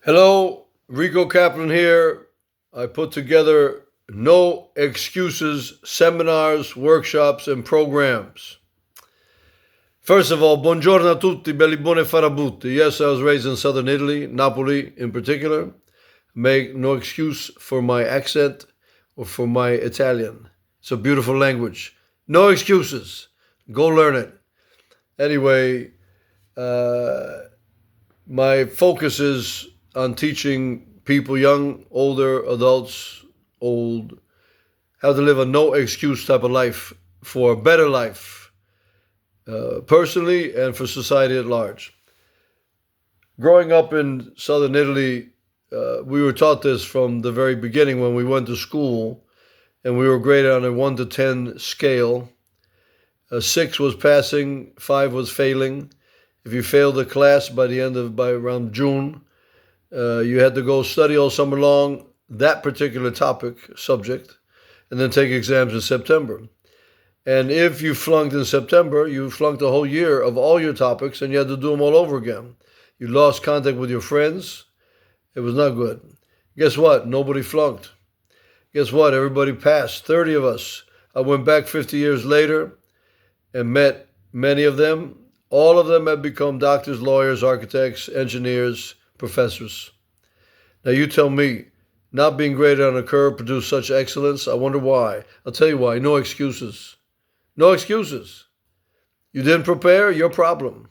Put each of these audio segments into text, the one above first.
Hello, Rico Kaplan here. I put together no excuses seminars, workshops, and programs. First of all, buongiorno a tutti, belli buoni farabutti. Yes, I was raised in southern Italy, Napoli in particular. Make no excuse for my accent or for my Italian. It's a beautiful language. No excuses. Go learn it. Anyway, my focus is on teaching people, young, older, adults, old, how to live a no excuse type of life for a better life, personally and for society at large. Growing up in southern Italy, we were taught this from the very beginning when we went to school, and we were graded on a 1 to 10 scale. A 6 was passing, 5 was failing. If you failed the class by around June, you had to go study all summer long that particular subject, and then take exams in September. And if you flunked in September, you flunked the whole year of all your topics, and you had to do them all over again. You lost contact with your friends. It was not good. Guess what? Nobody flunked. Guess what? Everybody passed. 30 of us. I went back 50 years later and met many of them. All of them have become doctors, lawyers, architects, engineers, professors. Now you tell me, not being graded on a curve produced such excellence? I wonder why. I'll tell you why. No excuses. No excuses. You didn't prepare? Your problem.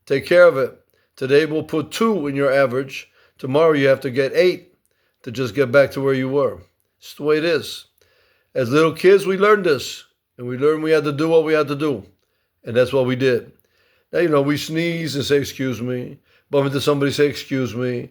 Take care of it. Today we'll put 2 in your average. Tomorrow you have to get 8 to just get back to where you were. It's the way it is. As little kids, we learned this. And we learned we had to do what we had to do. And that's what we did. Now, we sneeze and say, excuse me. Bump into somebody, say, excuse me.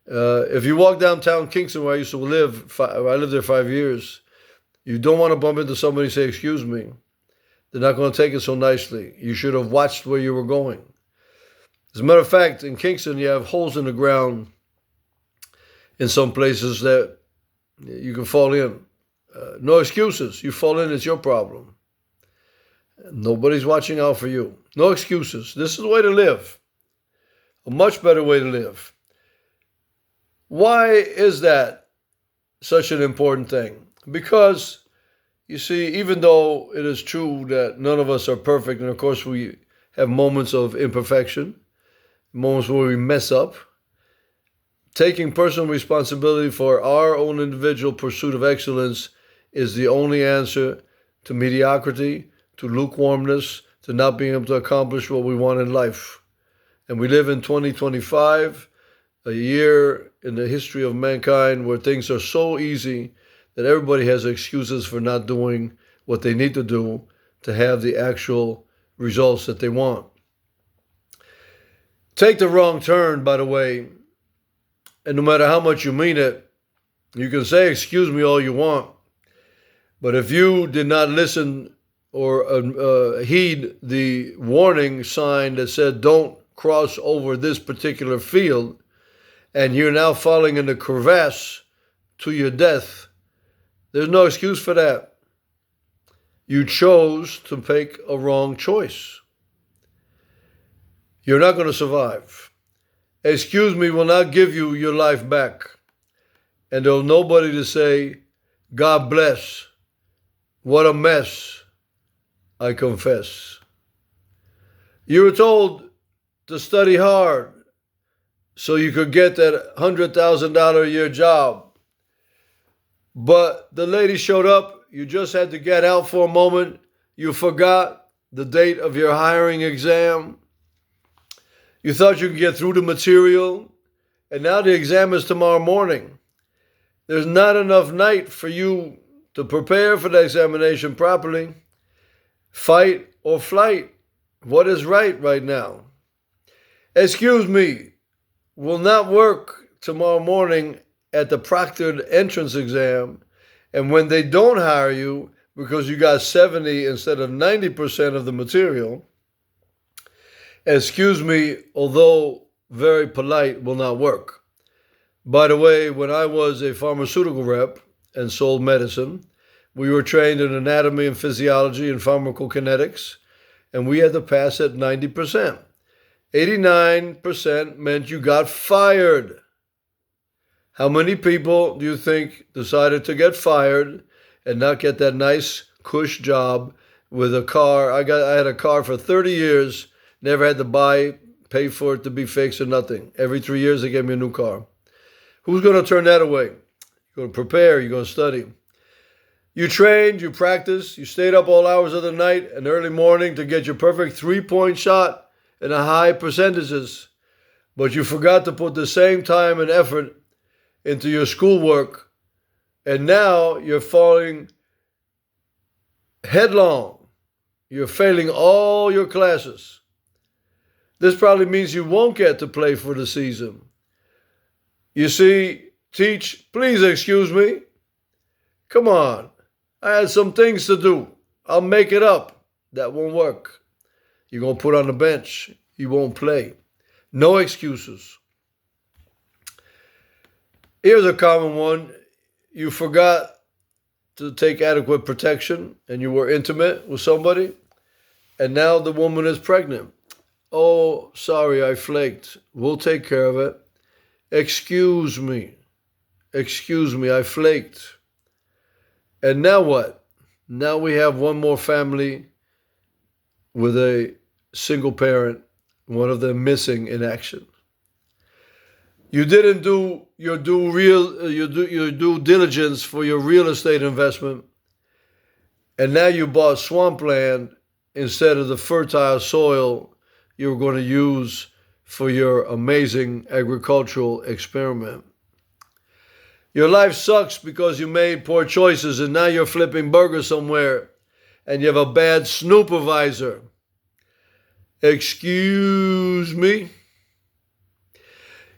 If you walk downtown Kingston, where I used to live, I lived there 5 years, you don't want to bump into somebody and say, excuse me. They're not going to take it so nicely. You should have watched where you were going. As a matter of fact, in Kingston, you have holes in the ground in some places that you can fall in. No excuses. You fall in, it's your problem. Nobody's watching out for you. No excuses. This is the way to live. A much better way to live. Why is that such an important thing? Because, you see, even though it is true that none of us are perfect, and of course we have moments of imperfection, moments where we mess up, taking personal responsibility for our own individual pursuit of excellence is the only answer to mediocrity, to lukewarmness, to not being able to accomplish what we want in life. And we live in 2025, a year in the history of mankind where things are so easy that everybody has excuses for not doing what they need to do to have the actual results that they want. Take the wrong turn, by the way, and no matter how much you mean it, you can say, excuse me all you want. But if you did not listen or heed the warning sign that said, don't cross over this particular field, and you're now falling in the crevasse to your death, there's no excuse for that. You chose to make a wrong choice. You're not going to survive. Excuse me will not give you your life back. And there's nobody to say, God bless. What a mess, I confess. You were told to study hard so you could get that $100,000 a year job. But the lady showed up, you just had to get out for a moment, you forgot the date of your hiring exam. You thought you could get through the material, and now the exam is tomorrow morning. There's not enough night for you to prepare for the examination properly. Fight or flight. What is right now? Excuse me, will not work tomorrow morning at the proctored entrance exam, and when they don't hire you because you got 70 instead of 90% of the material, excuse me, although very polite, will not work. By the way, when I was a pharmaceutical rep and sold medicine, we were trained in anatomy and physiology and pharmacokinetics, and we had to pass at 90%. 89% meant you got fired. How many people do you think decided to get fired and not get that nice cush job with a car? I had a car for 30 years, never had to pay for it to be fixed or nothing. Every 3 years they gave me a new car. Who's going to turn that away? You're going to prepare, you're going to study. You trained, you practiced, you stayed up all hours of the night and early morning to get your perfect 3-point shot in a high percentages. But you forgot to put the same time and effort into your schoolwork. And now you're falling headlong. You're failing all your classes. This probably means you won't get to play for the season. You see, teach, please excuse me. Come on. I had some things to do. I'll make it up. That won't work. You're going to put on the bench. You won't play. No excuses. Here's a common one. You forgot to take adequate protection and you were intimate with somebody and now the woman is pregnant. Oh, sorry, I flaked. We'll take care of it. Excuse me. Excuse me, I flaked. And now what? Now we have one more family with a single parent, one of them missing in action. You didn't do your due diligence for your real estate investment, and now you bought swampland instead of the fertile soil you were going to use for your amazing agricultural experiment. Your life sucks because you made poor choices and now you're flipping burgers somewhere and you have a bad snoopervisor. Excuse me?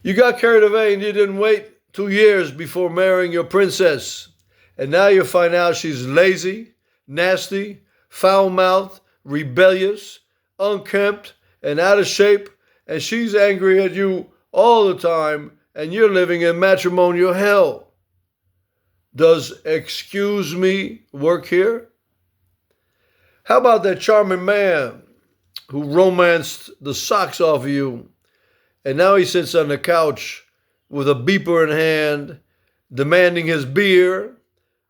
You got carried away and you didn't wait 2 years before marrying your princess. And now you find out she's lazy, nasty, foul-mouthed, rebellious, unkempt, and out of shape. And she's angry at you all the time and you're living in matrimonial hell. Does excuse me work here? How about that charming man who romanced the socks off of you and now he sits on the couch with a beeper in hand demanding his beer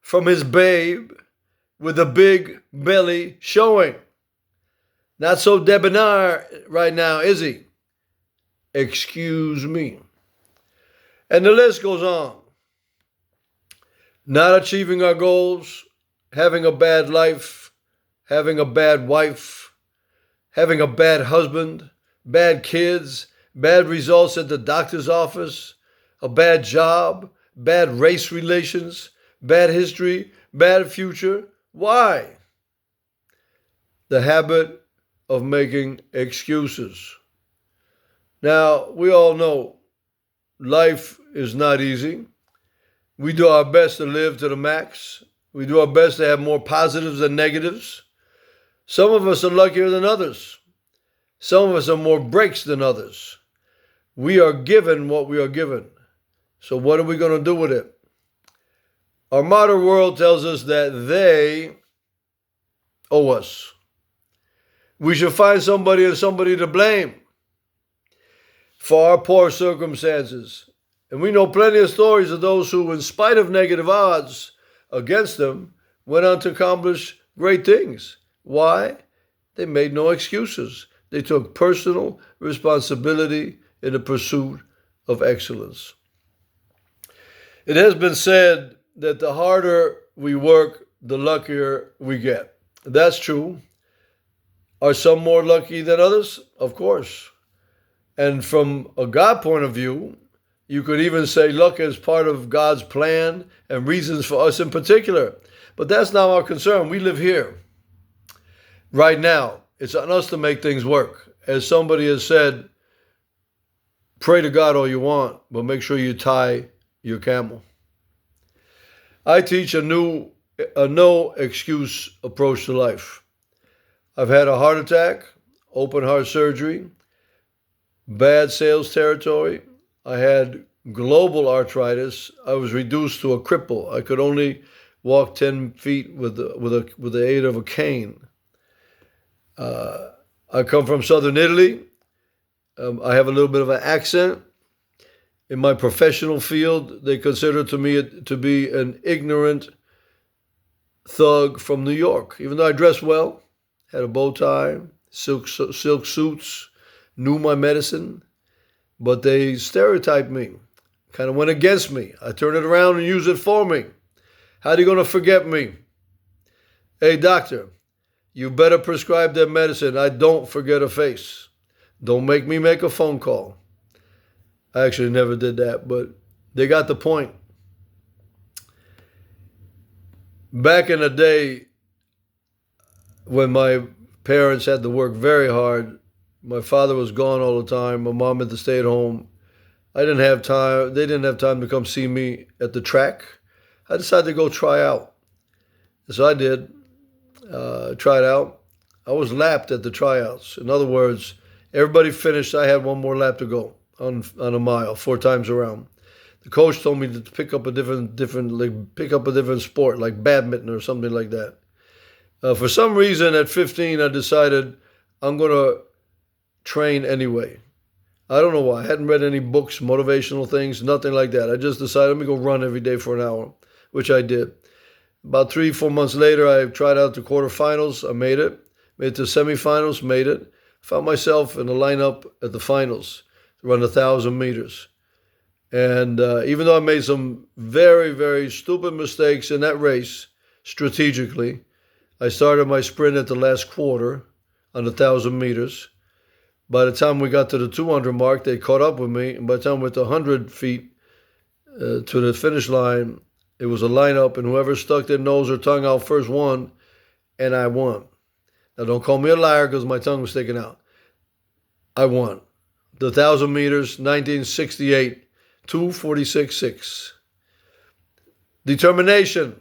from his babe with a big belly showing? Not so debonair right now, is he? Excuse me. And the list goes on. Not achieving our goals, having a bad life, having a bad wife, having a bad husband, bad kids, bad results at the doctor's office, a bad job, bad race relations, bad history, bad future. Why? The habit of making excuses. Now, we all know life is not easy. We do our best to live to the max. We do our best to have more positives than negatives. Some of us are luckier than others. Some of us are more breaks than others. We are given what we are given. So what are we going to do with it? Our modern world tells us that they owe us. We should find somebody and somebody to blame for our poor circumstances. And we know plenty of stories of those who, in spite of negative odds against them, went on to accomplish great things. Why? They made no excuses. They took personal responsibility in the pursuit of excellence. It has been said that the harder we work, the luckier we get. That's true. Are some more lucky than others? Of course. And from a God point of view, you could even say luck is part of God's plan and reasons for us in particular. But that's not our concern. We live here right now. It's on us to make things work. As somebody has said, pray to God all you want, but make sure you tie your camel. I teach a no excuse approach to life. I've had a heart attack, open heart surgery, bad sales territory. I had global arthritis. I was reduced to a cripple. I could only walk 10 feet with the aid of a cane. I come from southern Italy. I have a little bit of an accent. In my professional field, they consider me to be an ignorant thug from New York. Even though I dressed well, had a bow tie, silk suits, knew my medicine, but they stereotyped me, kind of went against me. I turned it around and used it for me. How are you going to forget me? Hey, doctor, you better prescribe that medicine. I don't forget a face. Don't make me make a phone call. I actually never did that, but they got the point. Back in the day, when my parents had to work very hard, my father was gone all the time. My mom had to stay at home. I didn't have time. They didn't have time to come see me at the track. I decided to go try out. So I did. Tried out. I was lapped at the tryouts. In other words, everybody finished. I had one more lap to go on a mile, 4 times around. The coach told me to pick up a different sport, like badminton or something like that. For some reason, at 15, I decided I'm going to train anyway. I don't know why. I hadn't read any books, motivational things, nothing like that. I just decided I'm going to go run every day for an hour, which I did. About 3-4 months later, I tried out the quarterfinals. I made it. Made it to semifinals, made it. Found myself in the lineup at the finals to run 1,000 meters. And even though I made some very, very stupid mistakes in that race, strategically, I started my sprint at the last quarter on 1,000 meters. By the time we got to the 200 mark, they caught up with me. And by the time we went to 100 feet to the finish line, it was a lineup, and whoever stuck their nose or tongue out first won, and I won. Now, don't call me a liar because my tongue was sticking out. I won. The 1,000 meters, 1968, 2:46.6. Determination.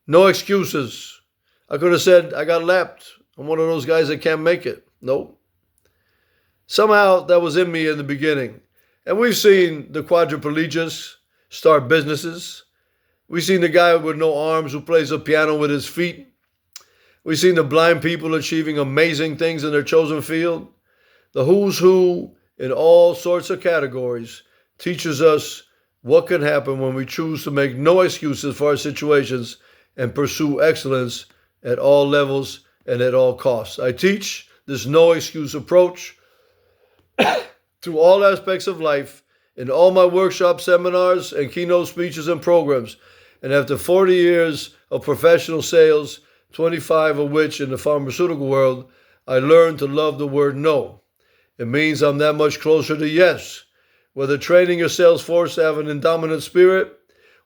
No excuses. I could have said I got lapped. I'm one of those guys that can't make it. Nope. Somehow that was in me in the beginning. And we've seen the quadriplegics start businesses. We've seen the guy with no arms who plays a piano with his feet. We've seen the blind people achieving amazing things in their chosen field. The who's who in all sorts of categories teaches us what can happen when we choose to make no excuses for our situations and pursue excellence at all levels and at all costs. I teach this no excuse approach to all aspects of life in all my workshops, seminars, and keynote speeches and programs. And after 40 years of professional sales, 25 of which in the pharmaceutical world, I learned to love the word no. It means I'm that much closer to yes. Whether training your sales force to have an indominant spirit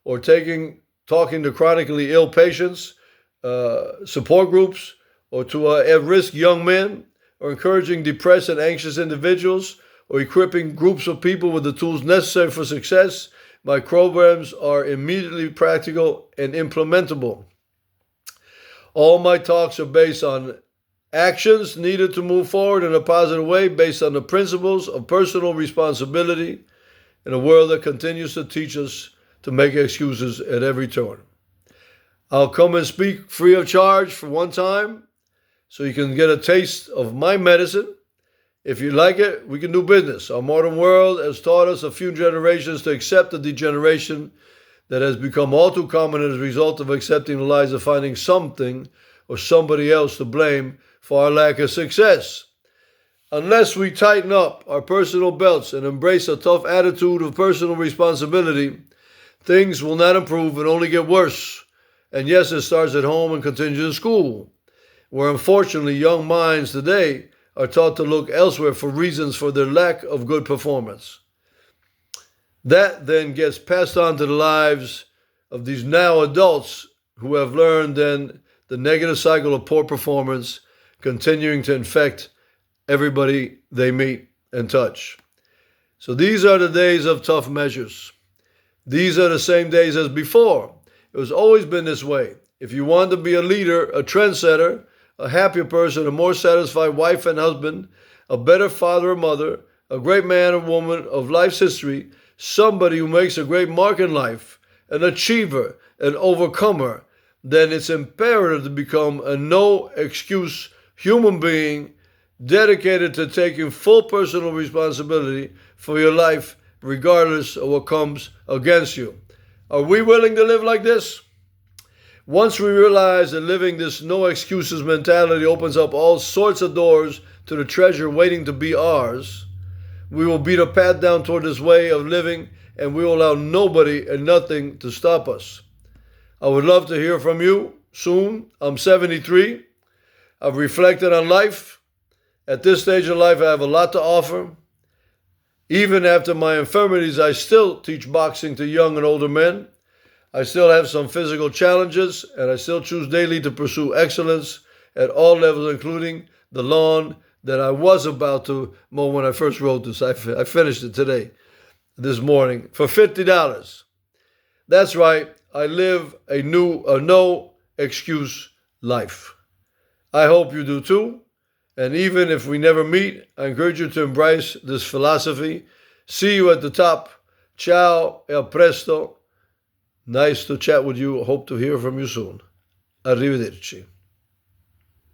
or talking to chronically ill patients, support groups, or to at-risk young men, or encouraging depressed and anxious individuals, or equipping groups of people with the tools necessary for success, my programs are immediately practical and implementable. All my talks are based on actions needed to move forward in a positive way based on the principles of personal responsibility in a world that continues to teach us to make excuses at every turn. I'll come and speak free of charge for one time so you can get a taste of my medicine. If you like it, we can do business. Our modern world has taught us a few generations to accept the degeneration that has become all too common as a result of accepting the lies of finding something or somebody else to blame for our lack of success. Unless we tighten up our personal belts and embrace a tough attitude of personal responsibility, things will not improve and only get worse. And yes, it starts at home and continues in school, where unfortunately young minds today are taught to look elsewhere for reasons for their lack of good performance. That then gets passed on to the lives of these now adults who have learned then the negative cycle of poor performance, continuing to infect everybody they meet and touch. So these are the days of tough measures. These are the same days as before. It has always been this way. If you want to be a leader, a trendsetter, a happier person, a more satisfied wife and husband, a better father or mother, a great man or woman of life's history, somebody who makes a great mark in life, an achiever, an overcomer, then it's imperative to become a no-excuse human being dedicated to taking full personal responsibility for your life regardless of what comes against you. Are we willing to live like this? Once we realize that living this no excuses mentality opens up all sorts of doors to the treasure waiting to be ours, we will beat a path down toward this way of living, and we will allow nobody and nothing to stop us. I would love to hear from you soon. I'm 73. I've reflected on life. At this stage of life, I have a lot to offer. Even after my infirmities, I still teach boxing to young and older men. I still have some physical challenges, and I still choose daily to pursue excellence at all levels, including the lawn that I was about to mow when I first wrote this. I finished it today, this morning, for $50. That's right, I live a no excuse life. I hope you do too. And even if we never meet, I encourage you to embrace this philosophy. See you at the top. Ciao e a presto. Nice to chat with you. Hope to hear from you soon. Arrivederci.